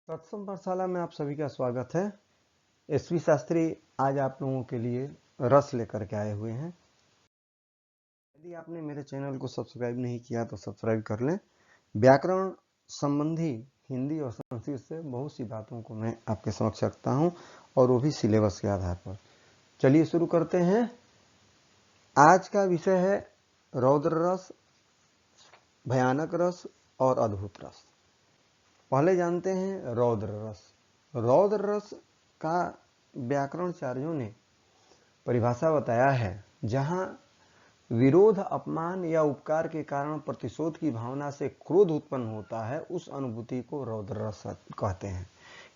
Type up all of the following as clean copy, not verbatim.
तत्सम पाठशाला में आप सभी का स्वागत है। एसवी शास्त्री आज आप लोगों के लिए रस लेकर के आए हुए हैं। यदि आपने मेरे चैनल को सब्सक्राइब नहीं किया तो सब्सक्राइब कर लें। व्याकरण संबंधी हिंदी और संस्कृत से बहुत सी बातों को मैं आपके समक्ष रखता हूं और वो भी सिलेबस के आधार पर। चलिए शुरू करते हैं। आज का विषय है रौद्र रस, भयानक रस और अद्भुत रस। पहले जानते हैं रौद्र रस। रौद्र रस का व्याकरणाचार्यों ने परिभाषा बताया है जहां विरोध, अपमान या उपकार के कारण प्रतिशोध की भावना से क्रोध उत्पन्न होता है, उस अनुभूति को रौद्र रस कहते हैं।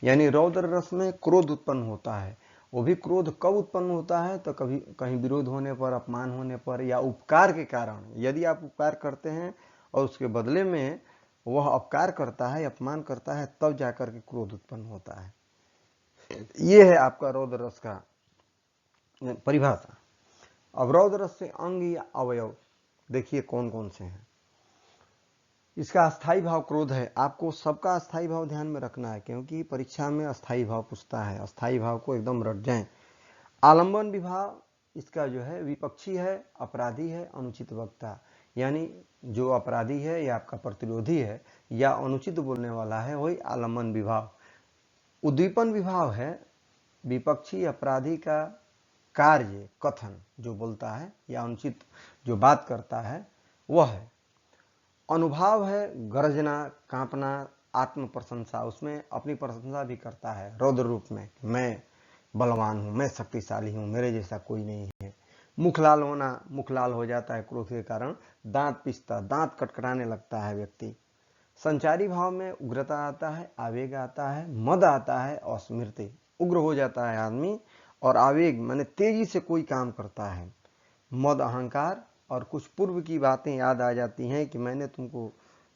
यानी रौद्र रस में क्रोध उत्पन्न होता है। वो भी क्रोध कब उत्पन्न होता है? तो कभी कहीं विरोध होने पर, अपमान होने पर या उपकार के कारण। यदि आप उपकार करते हैं और उसके बदले में वह अपकार करता है, अपमान करता है, तब जाकर के क्रोध उत्पन्न होता है। यह है आपका रौद्र रस का परिभाषा। अब रौद्र रस से अंग या अवयव देखिए कौन कौन से हैं। इसका अस्थाई भाव क्रोध है। आपको सबका अस्थाई भाव ध्यान में रखना है क्योंकि परीक्षा में अस्थाई भाव पूछता है। अस्थाई भाव को एकदम रट जाएं। आलंबन विभाव इसका जो है विपक्षी है, अपराधी है, अनुचित वक्ता। यानी जो अपराधी है या आपका प्रतिरोधी है या अनुचित बोलने वाला है, वही आलंबन विभाव। उद्दीपन विभाव है विपक्षी अपराधी का कार्य, कथन जो बोलता है या अनुचित जो बात करता है वह है। अनुभाव है गर्जना, कांपना, आत्म प्रशंसा। उसमें अपनी प्रशंसा भी करता है रौद्र रूप में, मैं बलवान हूं, मैं शक्तिशाली हूं, मेरे जैसा कोई नहीं है। मुख लाल होना, मुख लाल हो जाता है क्रोध के कारण, दांत पिसता, दांत कटकटाने लगता है व्यक्ति। संचारी भाव में उग्रता आता है, आवेग आता है, मद आता है और स्मृति। उग्र हो जाता है आदमी और आवेग माने तेजी से कोई काम करता है। मद, अहंकार और कुछ पूर्व की बातें याद आ जाती हैं कि मैंने तुमको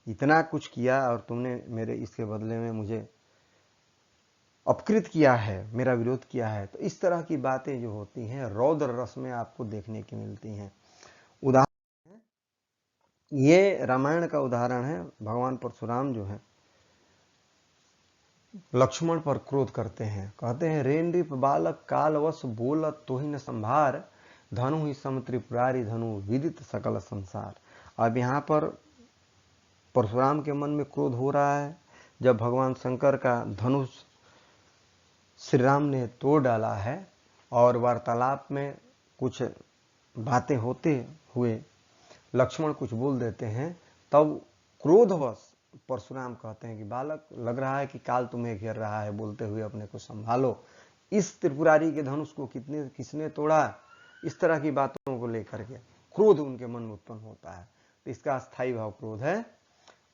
इतना कुछ किया और तुमने मेरे इसके बदले में मुझे अपकृत किया है, मेरा विरोध किया है। तो इस तरह की बातें जो होती हैं रौद्र रस में आपको देखने की मिलती हैं। उदाहरण ये रामायण का उदाहरण है। भगवान परशुराम जो है लक्ष्मण पर क्रोध करते हैं, कहते हैं रेन रिप बालक कालवश बोलत तोहि न संभार, धनु ही सम त्रिपुरारी धनु विदित सकल संसार। अब यहाँ पर परशुराम के मन में क्रोध हो रहा है जब भगवान शंकर का धनुष श्री राम ने तोड़ डाला है और वार्तालाप में कुछ बातें होते हुए लक्ष्मण कुछ बोल देते हैं। तब क्रोधवश परशुराम कहते हैं कि बालक, लग रहा है कि काल तुम्हें घेर रहा है, बोलते हुए अपने को संभालो। इस त्रिपुरारी के धनुष को किसने तोड़ा? इस तरह की बातों को लेकर के क्रोध उनके मन में उत्पन्न होता है। तो इसका स्थायी भाव क्रोध है।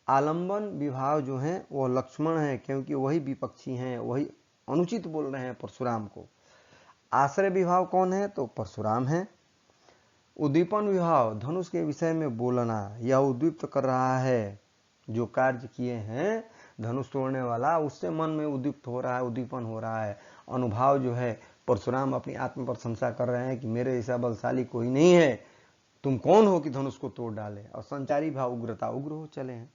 आलंबन विभाव जो है वो लक्ष्मण है क्योंकि वही विपक्षी हैं, वही अनुचित बोल रहे हैं परशुराम को। आश्रय विभाव कौन है? तो परशुराम है। उद्दीपन विभाव धनुष के विषय में बोलना, यह उद्दीप्त कर रहा है। जो कार्य किए हैं धनुष तोड़ने वाला, उससे मन में उद्दीप्त हो रहा है, उद्दीपन हो रहा है। अनुभाव जो है परशुराम अपनी आत्म प्रशंसा कर रहे हैं कि मेरे ऐसा बलशाली कोई नहीं है, तुम कौन हो कि धनुष को तोड़ डाले। और संचारी भाव उग्रता, उग्र हो चले हैं।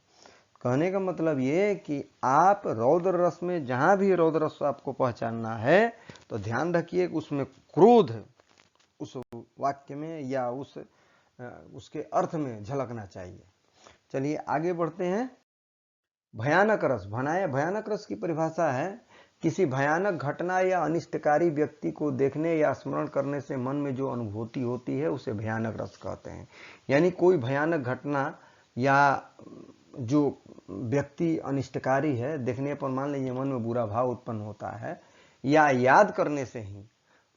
कहने का मतलब ये कि आप रौद्र रस में जहां भी रौद्र रस आपको पहचानना है तो ध्यान रखिए कि उसमें क्रोध उस वाक्य में या उसके अर्थ में झलकना चाहिए। चलिए आगे बढ़ते हैं। भयानक रस। भयानक रस की परिभाषा है किसी भयानक घटना या अनिष्टकारी व्यक्ति को देखने या स्मरण करने से मन में जो अनुभूति होती है उसे भयानक रस कहते हैं। यानी कोई भयानक घटना या जो व्यक्ति अनिष्टकारी है, देखने पर मान लीजिए मन में बुरा भाव उत्पन्न होता है या याद करने से ही,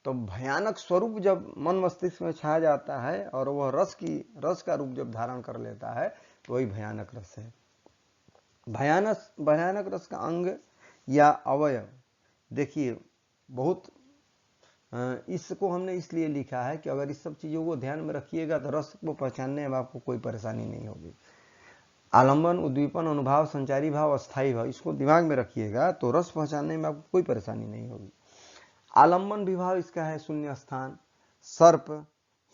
तो भयानक स्वरूप जब मन मस्तिष्क में छा जाता है और वह रस का रूप जब धारण कर लेता है तो वही भयानक रस है। भयानक रस का अंग या अवयव देखिए बहुत, इसको हमने इसलिए लिखा है कि अगर इस सब चीजों को ध्यान में रखिएगा तो रस को पहचानने में आपको कोई परेशानी नहीं होगी। आलंबन, उद्दीपन, अनुभाव, संचारी भाव, अस्थाई भाव, इसको दिमाग में रखिएगा तो रस पहचानने में आपको कोई परेशानी नहीं होगी। आलंबन विभाव इसका है शून्य स्थान, सर्प,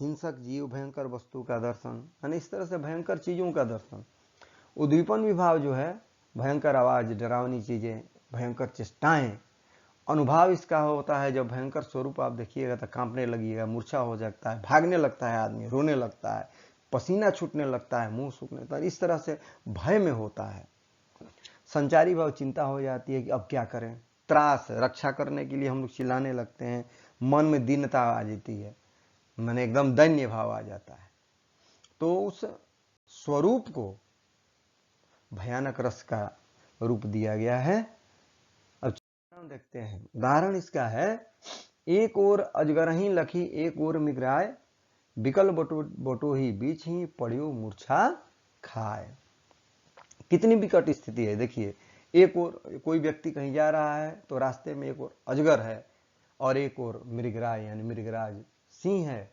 हिंसक जीव, भयंकर वस्तु का दर्शन, यानी इस तरह से भयंकर चीजों का दर्शन। उद्दीपन विभाव जो है भयंकर आवाज, डरावनी चीजें, भयंकर चेष्टाएं। अनुभव इसका होता है जब भयंकर स्वरूप आप देखिएगा तो कांपने लगिएगा, मूर्छा हो जाता है, भागने लगता है आदमी, रोने लगता है, पसीना छूटने लगता है, मुंह सूखने लगता है, इस तरह से भय में होता है। संचारी भाव चिंता हो जाती है कि अब क्या करें, त्रास, रक्षा करने के लिए हम लोग चिल्लाने लगते हैं, मन में दीनता आ जाती है, मन एकदम दैन्य भाव आ जाता है। तो उस स्वरूप को भयानक रस का रूप दिया गया है। अब देखते हैं, उदाहरण इसका है, एक ओर अजगरही लखी एक ओर मिगराय, बिकल बटोही बीच ही पड़ियो मूर्छा खाए। कितनी विकट स्थिति है, देखिए, एक ओर कोई व्यक्ति कहीं जा रहा है तो रास्ते में एक ओर अजगर है और एक ओर मृगराज यानी मृगराज सिंह है।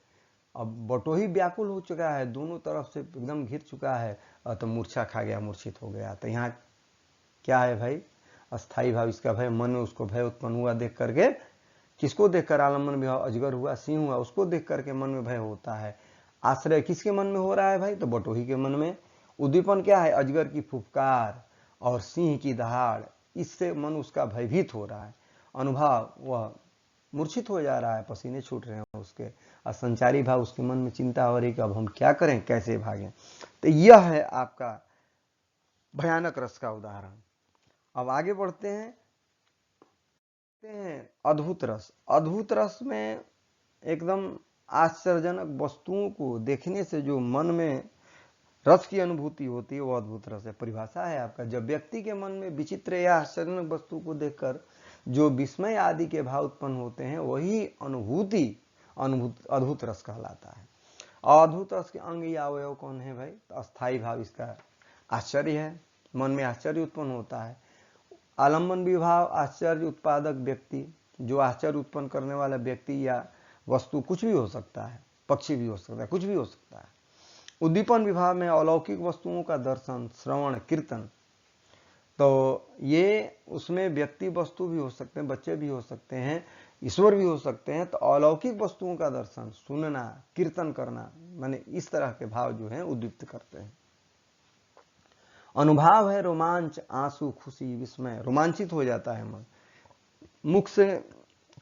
अब बटोही व्याकुल हो चुका है, दोनों तरफ से एकदम घिर चुका है, तो मूर्छा खा गया, मूर्छित हो गया। तो यहाँ क्या है भाई, अस्थाई भाव इसका भय, मन में उसको भय उत्पन्न हुआ देख करके। किसको देखकर आलम्बन विभाव, अजगर हुआ, सिंह हुआ, उसको देख करके मन में भय होता है। आश्रय किसके मन में हो रहा है भाई, तो बटोही के मन में। उद्दीपन क्या है, अजगर की फुफकार और सिंह की दहाड़, इससे मन उसका भयभीत हो रहा है। अनुभव, वह मूर्छित हो जा रहा है, पसीने छूट रहे हैं उसके। और संचारी भाव, उसके मन में चिंता हो रही कि अब हम क्या करें, कैसे भागें। तो यह है आपका भयानक रस का उदाहरण। अब आगे बढ़ते हैं, अद्भुत रस। अद्भुत रस में एकदम आश्चर्यजनक वस्तुओं को देखने से जो मन में रस की अनुभूति होती है, वो अद्भुत रस है। परिभाषा है आपका, जब व्यक्ति के मन में विचित्र या आश्चर्यजनक वस्तु को देखकर जो विस्मय आदि के भाव उत्पन्न होते हैं, वही अनुभूति अद्भुत रस कहलाता है। और अद्भुत रस के अंग या अवयव कौन है भाई, तो अस्थाई भाव इसका आश्चर्य है, मन में आश्चर्य उत्पन्न होता है। आलम्बन विभाव, आश्चर्य उत्पादक व्यक्ति, जो आश्चर्य उत्पन्न करने वाला व्यक्ति या वस्तु कुछ भी हो सकता है, पक्षी भी हो सकता है, कुछ भी हो सकता है। उद्दीपन विभाव में अलौकिक वस्तुओं का दर्शन, श्रवण, कीर्तन, तो ये उसमें व्यक्ति वस्तु भी हो सकते हैं, बच्चे भी हो सकते हैं, ईश्वर भी हो सकते हैं। तो अलौकिक वस्तुओं का दर्शन, सुनना, कीर्तन करना, माने इस तरह के भाव जो हैं उद्दीप्त करते हैं। अनुभव है रोमांच, आंसू, खुशी, विस्मय, रोमांचित हो जाता है मन, मुख से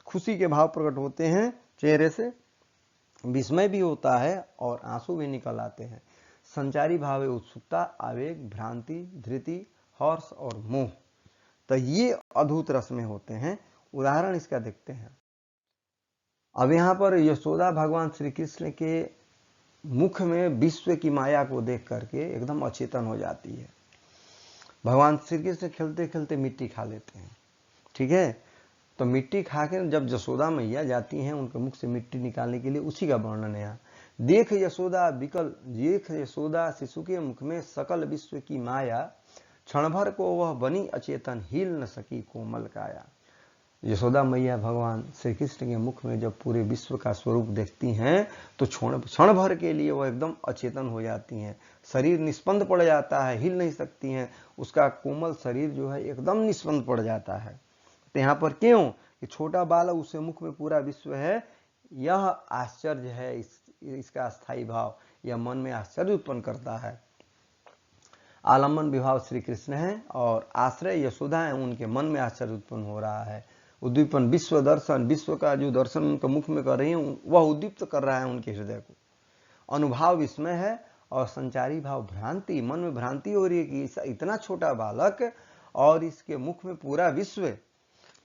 खुशी के भाव प्रकट होते हैं, चेहरे से विस्मय भी होता है और आंसू भी निकल आते हैं। संचारी भाव है उत्सुकता, आवेग, भ्रांति, धृति, हर्ष और मोह। तो ये अद्भुत रस में होते हैं। उदाहरण इसका देखते हैं। अब यहाँ पर यशोदा भगवान श्री कृष्ण के मुख में विश्व की माया को देख करके एकदम अचेतन हो जाती है। भगवान श्री कृष्ण खेलते खेलते मिट्टी खा लेते हैं, ठीक है। तो मिट्टी खा के जब यशोदा मैया जाती हैं उनके मुख से मिट्टी निकालने के लिए, उसी का वर्णन है यहाँ। देख यशोदा शिशु के मुख में सकल विश्व की माया, क्षण भर को वह बनी अचेतन, हिल न सकी कोमल काया। यशोदा मैया भगवान श्री कृष्ण के मुख में जब पूरे विश्व का स्वरूप देखती हैं तो क्षण भर के लिए वह एकदम अचेतन हो जाती हैं, शरीर निस्पंद पड़ जाता है, हिल नहीं सकती हैं, उसका कोमल शरीर जो है एकदम निस्पंद पड़ जाता है। तो यहाँ पर क्यों कि छोटा बालक, उसके मुख में पूरा विश्व है, यह आश्चर्य है, इसका स्थायी भाव यह मन में आश्चर्य उत्पन्न करता है। आलम्बन विभाव श्री कृष्ण है और आश्रय यशोदा है, उनके मन में आश्चर्य उत्पन्न हो रहा है। उद्दीपन विश्व दर्शन, विश्व का जो दर्शन उनके मुख में कर रही है वह उद्दीप्त कर रहा है उनके हृदय को। अनुभव विस्मय है और संचारी भाव भ्रांति, मन में भ्रांति हो रही है कि इतना छोटा बालक और इसके मुख में पूरा विश्व,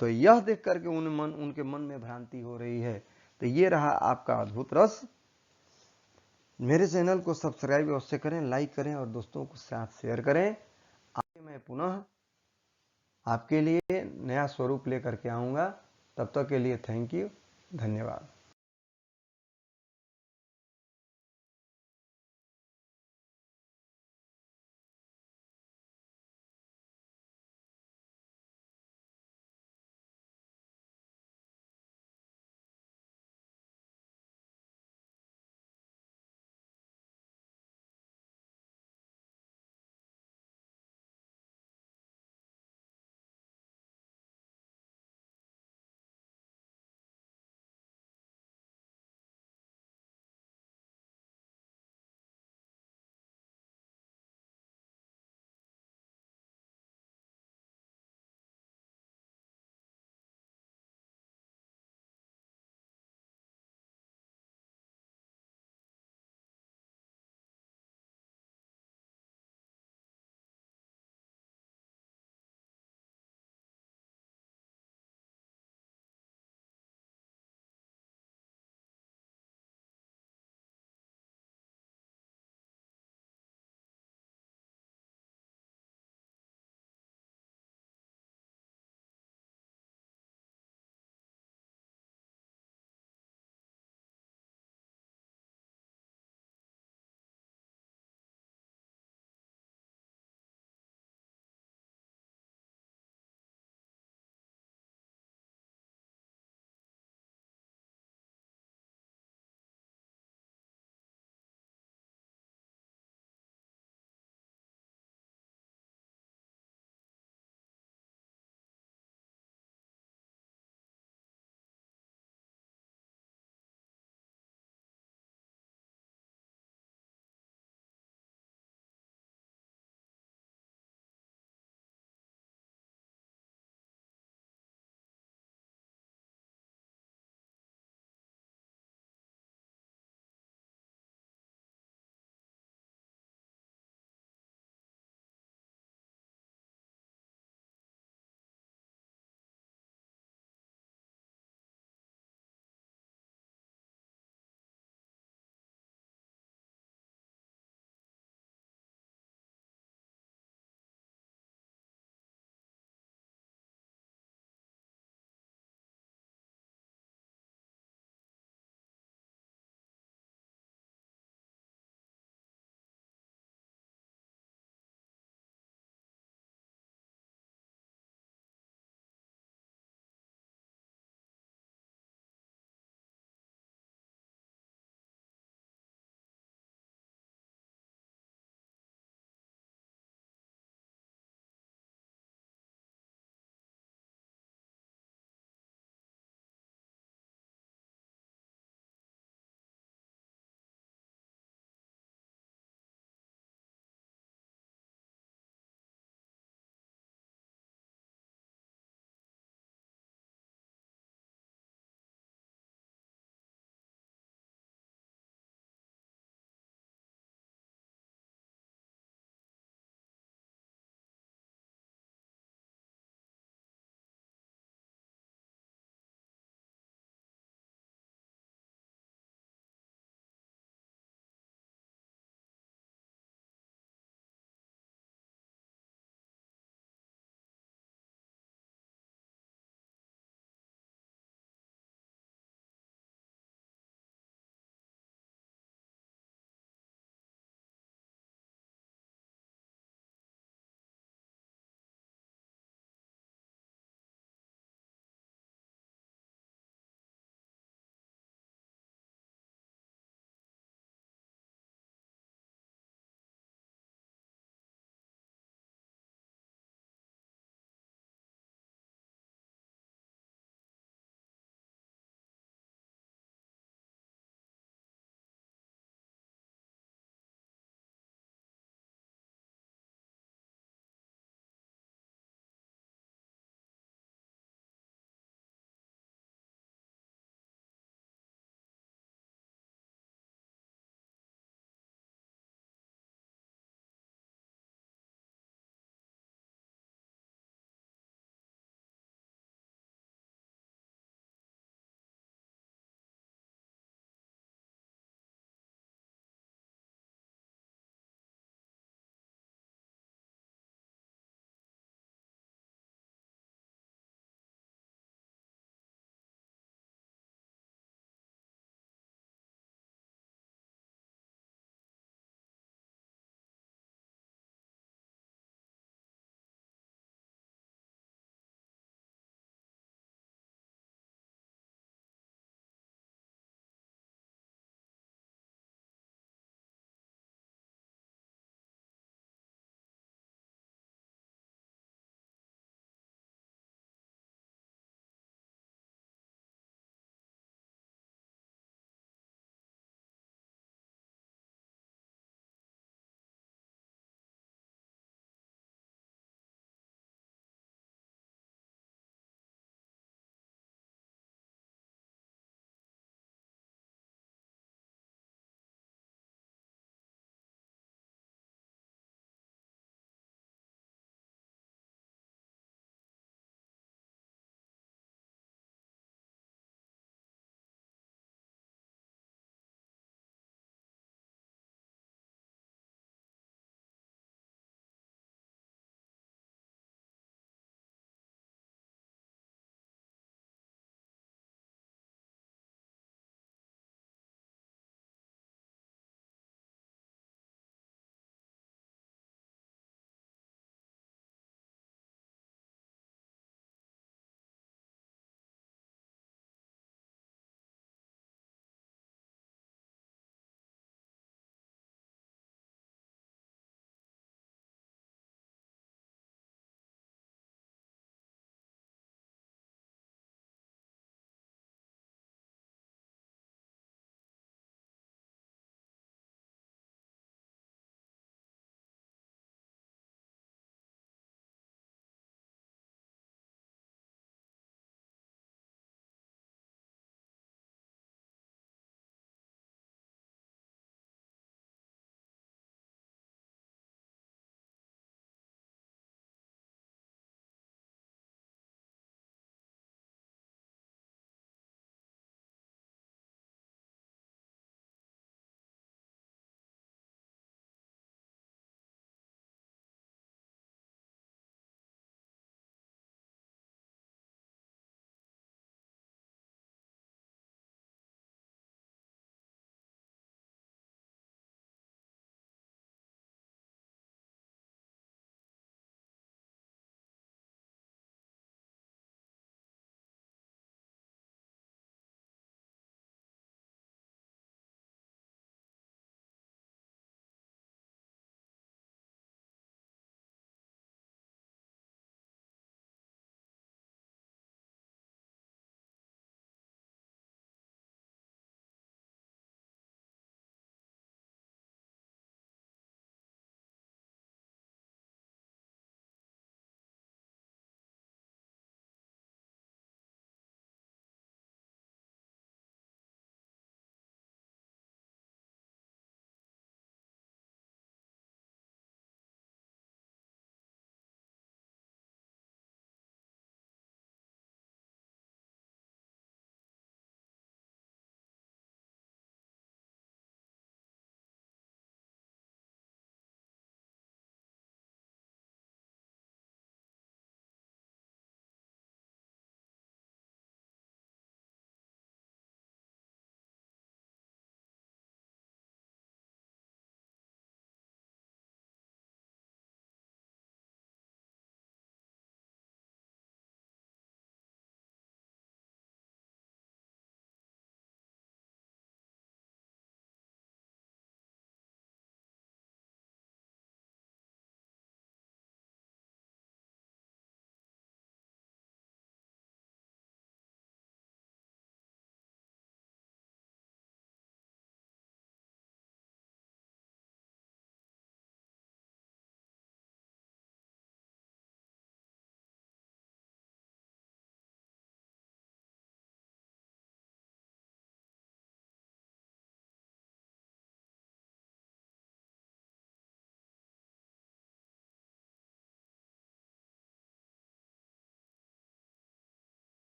तो यह देख करके उनके मन में भ्रांति हो रही है। तो ये रहा आपका अद्भुत रस। मेरे चैनल को सब्सक्राइब अवश्य करें, लाइक करें और दोस्तों के साथ शेयर करें। आगे मैं पुनः आपके लिए नया स्वरूप लेकर के आऊँगा। तब तक के लिए थैंक यू, धन्यवाद।